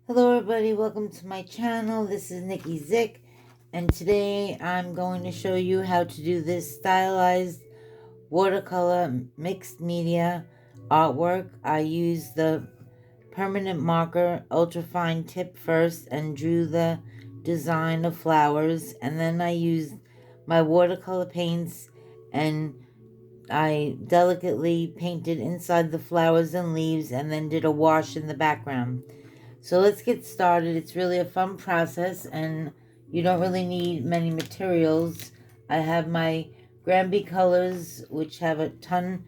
Hello everybody, welcome to my channel. This is Nikki Zick, and today I'm going to show you how to do this stylized watercolor mixed media artwork. I used the permanent marker ultrafine tip first and drew the design of flowers, and then I used my watercolor paints and I delicately painted inside the flowers and leaves and then did a wash in the background. So let's get started. It's really a fun process and you don't really need many materials. I have my Granby colors, which have a ton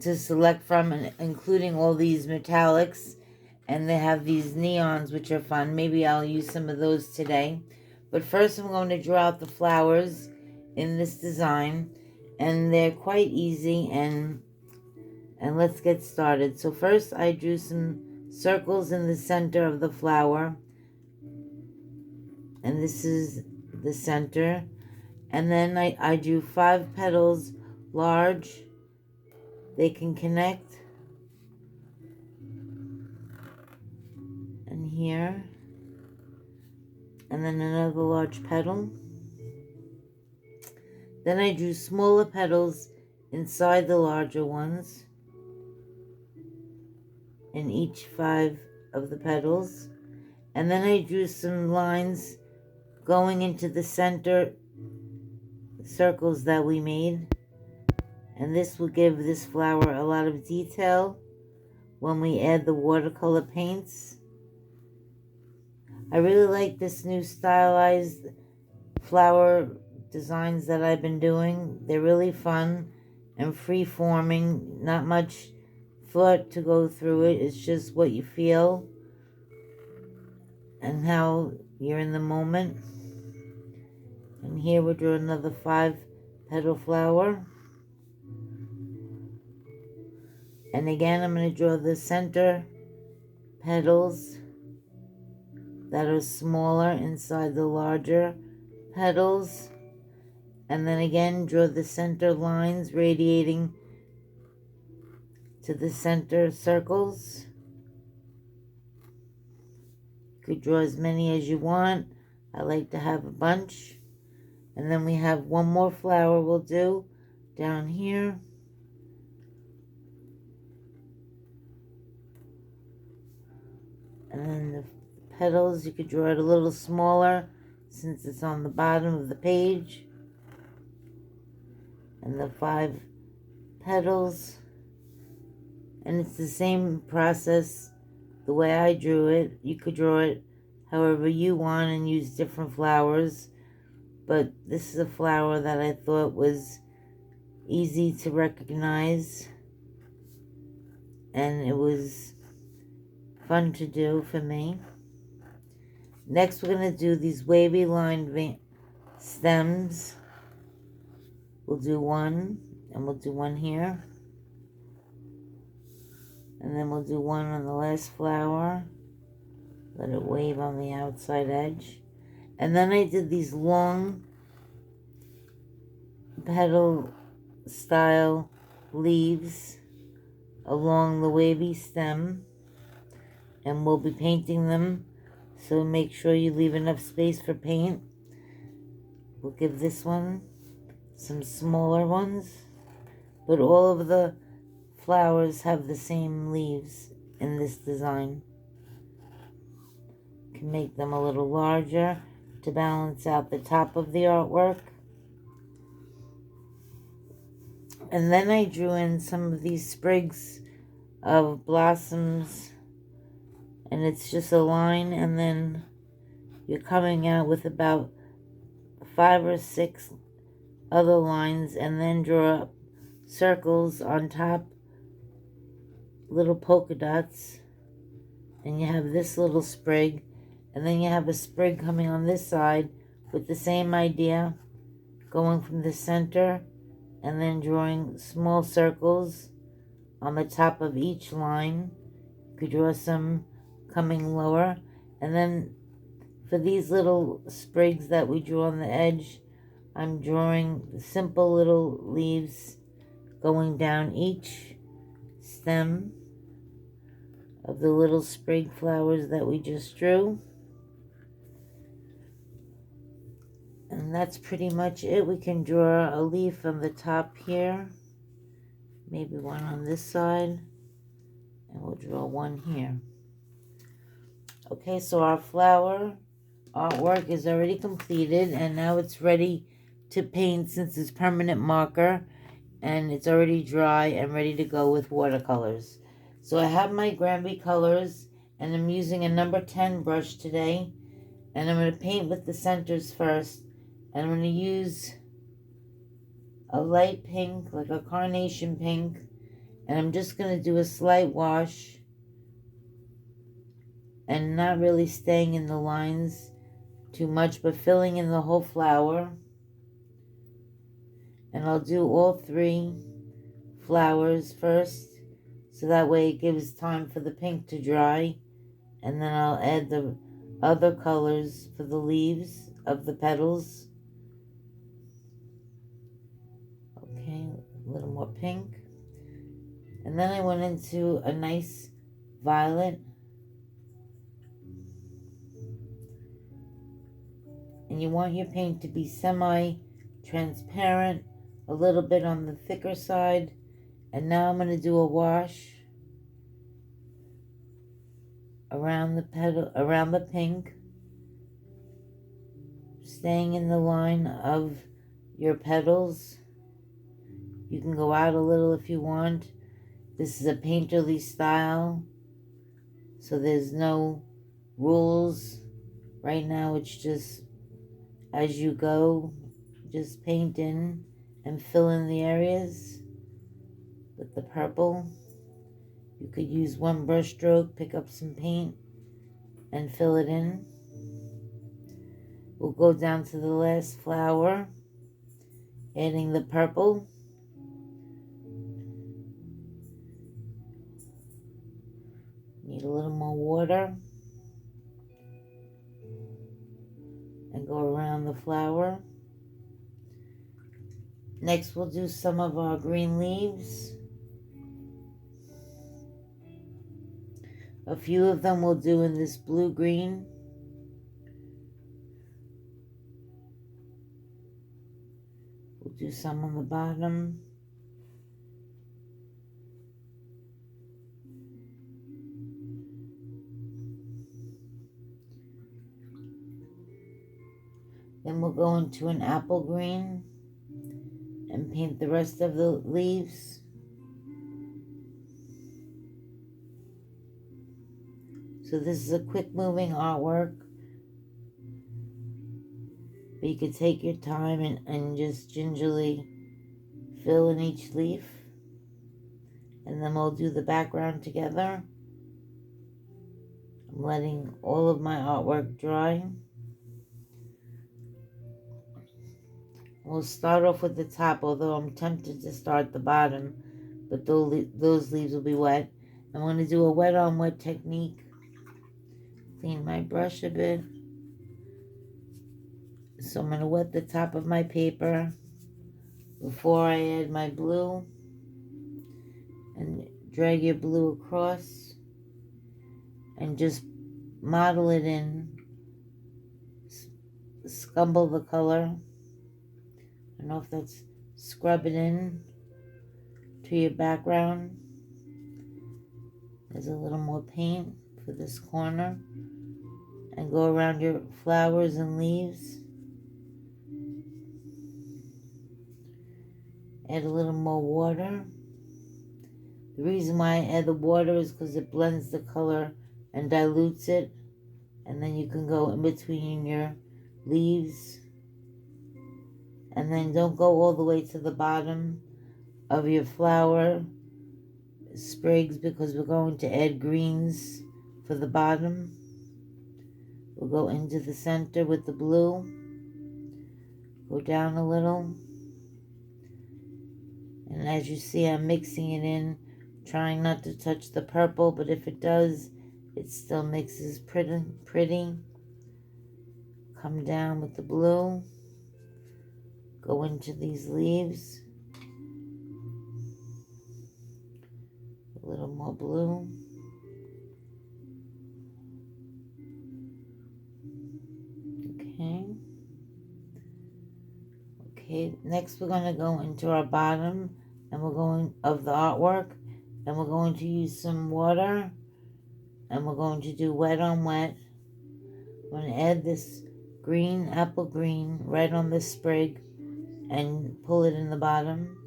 to select from, including all these metallics. And they have these neons, which are fun. Maybe I'll use some of those today. But first I'm going to draw out the flowers in this design. And they're quite easy, and let's get started. So first I drew some circles in the center of the flower, and this is the center. And then I drew 5 petals large. They can connect, and here, and then another large petal. Then I drew smaller petals inside the larger ones in each 5 of the petals. And then I drew some lines going into the center circles that we made. And this will give this flower a lot of detail when we add the watercolor paints. I really like this new stylized flower designs that I've been doing. They're really fun and free-forming, not much thought to go through it. It's just what you feel and how you're in the moment. And here we'll draw another 5 petal flower. And again, I'm going to draw the center petals that are smaller inside the larger petals. And then again, draw the center lines radiating to the center circles. You could draw as many as you want. I like to have a bunch. And then we have one more flower we'll do down here. And then the petals, you could draw it a little smaller since it's on the bottom of the page. And the 5 petals. And it's the same process the way I drew it. You could draw it however you want and use different flowers. But this is a flower that I thought was easy to recognize. And it was fun to do for me. Next, we're going to do these wavy lined stems. We'll do one, and we'll do one here. And then we'll do one on the last flower. Let it wave on the outside edge. And then I did these long petal style leaves along the wavy stem. And we'll be painting them, so make sure you leave enough space for paint. We'll give this one some smaller ones, but all of the flowers have the same leaves in this design. You can make them a little larger to balance out the top of the artwork. And then I drew in some of these sprigs of blossoms, and it's just a line, and then you're coming out with about 5 or 6 other lines, and then draw up circles on top, little polka dots, and you have this little sprig, and then you have a sprig coming on this side with the same idea, going from the center and then drawing small circles on the top of each line. You could draw some coming lower, and then for these little sprigs that we drew on the edge, I'm drawing simple little leaves going down each stem of the little sprig flowers that we just drew. And that's pretty much it. We can draw a leaf on the top here, maybe one on this side, and we'll draw one here. Okay, so our flower artwork is already completed, and now it's ready to paint since it's permanent marker, and it's already dry and ready to go with watercolors. So I have my Granby colors, and I'm using a number 10 brush today, and I'm going to paint with the centers first, and I'm going to use a light pink, like a carnation pink, and I'm just going to do a slight wash and not really staying in the lines too much, but filling in the whole flower. And I'll do all 3 flowers first, so that way it gives time for the pink to dry, and then I'll add the other colors for the leaves of the petals. Okay, a little more pink. And then I went into a nice violet. And you want your paint to be semi-transparent, a little bit on the thicker side. And now I'm going to do a wash around the petal, around the pink, staying in the line of your petals. You can go out a little if you want. This is a painterly style, so there's no rules. Right now it's just as you go, just paint in and fill in the areas with the purple. You could use one brush stroke, pick up some paint, and fill it in. We'll go down to the last flower, adding the purple. Need a little more water. And go around the flower. Next we'll do some of our green leaves. A few of them we'll do in this blue-green. We'll do some on the bottom. Then we'll go into an apple green and paint the rest of the leaves. So this is a quick moving artwork, but you could take your time and just gingerly fill in each leaf. And then we'll do the background together. I'm letting all of my artwork dry. We'll start off with the top, although I'm tempted to start the bottom, but those leaves will be wet. I'm going to do a wet on wet technique. Clean my brush a bit. So I'm going to wet the top of my paper before I add my blue. And drag your blue across and just model it in. Scumble the color. I don't know if that's scrub it in to your background. There's a little more paint for this corner. And go around your flowers and leaves. Add a little more water. The reason why I add the water is because it blends the color and dilutes it. And then you can go in between your leaves. And then don't go all the way to the bottom of your flower sprigs, because we're going to add greens for the bottom. We'll go into the center with the blue. Go down a little. And as you see, I'm mixing it in, trying not to touch the purple, but if it does, it still mixes pretty. Come down with the blue. Go into these leaves. A little more blue. Okay, next we're going to go into our bottom and we're going of the artwork, and we're going to use some water, and we're going to do wet on wet. We're going to add this green, apple green, right on this sprig and pull it in the bottom.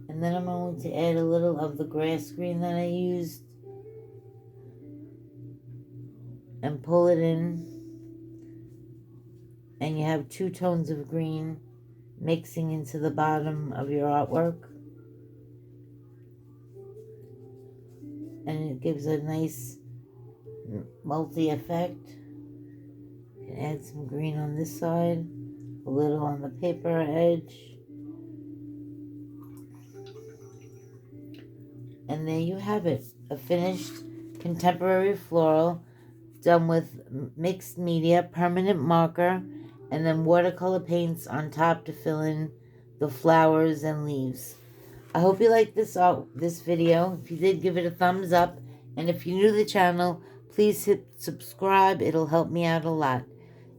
And then I'm going to add a little of the grass green that I used and pull it in. And you have 2 tones of green mixing into the bottom of your artwork. And it gives a nice multi effect. You can add some green on this side, a little on the paper edge. And there you have it, a finished contemporary floral done with mixed media, permanent marker, and then watercolor paints on top to fill in the flowers and leaves. I hope you liked this video. If you did, give it a thumbs up. And if you're new to the channel, please hit subscribe. It'll help me out a lot.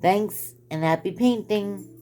Thanks, and happy painting!